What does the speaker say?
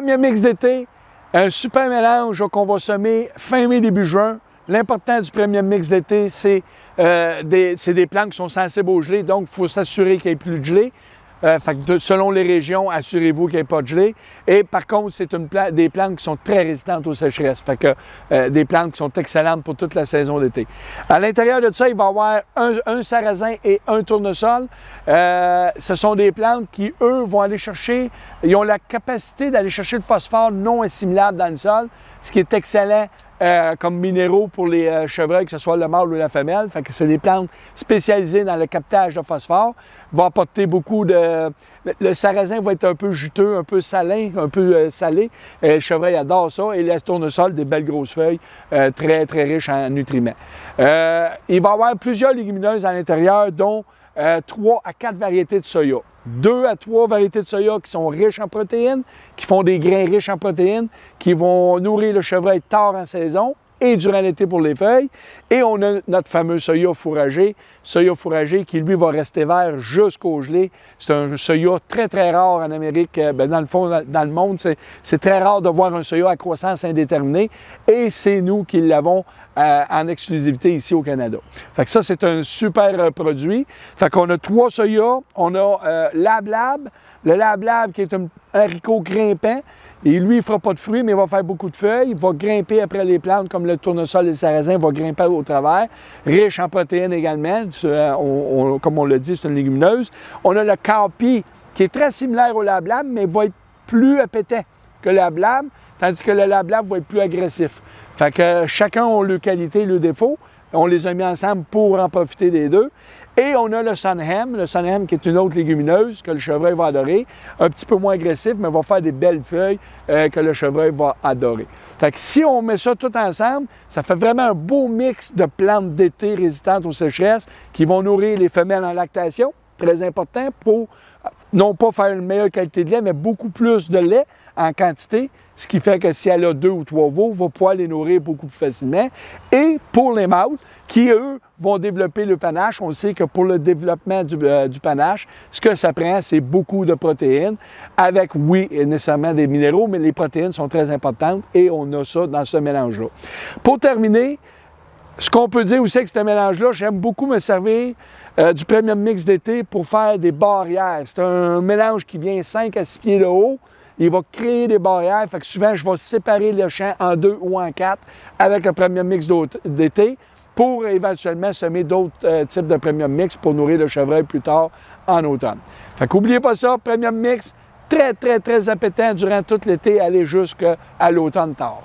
Premier mix d'été, un super mélange qu'on va semer fin mai, début juin. L'important du premier mix d'été, c'est des plantes qui sont sensibles au gelé, donc il faut s'assurer qu'il n'y ait plus de gelée. Selon les régions, assurez-vous qu'il n'y ait pas de gelée. Et par contre, c'est des plantes qui sont très résistantes aux sécheresses. Des plantes qui sont excellentes pour toute la saison d'été. À l'intérieur de ça, il va y avoir un sarrasin et un tournesol. Ce sont des plantes qui, eux, vont aller chercher, ils ont la capacité d'aller chercher le phosphore non assimilable dans le sol, ce qui est excellent comme minéraux pour les chevreuils, que ce soit le mâle ou la femelle. Fait que c'est des plantes spécialisées dans le captage de phosphore. Va apporter beaucoup de... Le sarrasin va être un peu juteux, un peu salin, un peu salé. Le chevreuil adore ça. Et le tournesol, des belles grosses feuilles, très, très riches en nutriments. Il va y avoir plusieurs légumineuses à l'intérieur, dont 3 à 4 variétés de soya. 2 à 3 variétés de soya qui sont riches en protéines, qui font des grains riches en protéines, qui vont nourrir le chevreuil tard en saison et durant l'été pour les feuilles. Et on a notre fameux soya fourragé qui, lui, va rester vert jusqu'au gelé. C'est un soya très, très rare en Amérique. Dans le fond, dans le monde, c'est très rare de voir un soya à croissance indéterminée. Et c'est nous qui l'avons en exclusivité ici au Canada. Fait que ça, c'est un super produit. Fait qu'on a 3 soyas. On a Lab Lab. Le Lab Lab qui est un haricot grimpant. Et lui, il ne fera pas de fruits, mais il va faire beaucoup de feuilles. Il va grimper après les plantes comme le tournesol et le sarrasin. Il va grimper au travers. Riche en protéines également. Comme on l'a dit, c'est une légumineuse. On a le Cowpea qui est très similaire au Lab Lab, mais va être plus appétant que le Lab Lab, tandis que le Lab Lab va être plus agressif. Fait que chacun a leurs qualités et leurs défauts. On les a mis ensemble pour en profiter des deux. Et on a le Sunham qui est une autre légumineuse que le chevreuil va adorer. Un petit peu moins agressif, mais va faire des belles feuilles que le chevreuil va adorer. Fait que si on met ça tout ensemble, ça fait vraiment un beau mix de plantes d'été résistantes aux sécheresses qui vont nourrir les femelles en lactation, très important pour non pas faire une meilleure qualité de lait, mais beaucoup plus de lait en quantité, ce qui fait que si elle a 2 ou 3 veaux, va pouvoir les nourrir beaucoup plus facilement. Et pour les mâles, qui, eux, vont développer le panache, on sait que pour le développement du panache, ce que ça prend, c'est beaucoup de protéines, avec, oui, nécessairement des minéraux, mais les protéines sont très importantes et on a ça dans ce mélange-là. Pour terminer, ce qu'on peut dire aussi avec ce mélange-là, j'aime beaucoup me servir du premium mix d'été pour faire des barrières. C'est un mélange qui vient 5 à 6 pieds de haut. Il va créer des barrières. Fait que souvent, je vais séparer le champ en 2 ou en 4 avec le premium mix d'été pour éventuellement semer d'autres types de premium mix pour nourrir le chevreuil plus tard en automne. Fait qu'oubliez pas ça, premium mix, très, très, très appétant durant tout l'été, aller jusqu'à l'automne tard.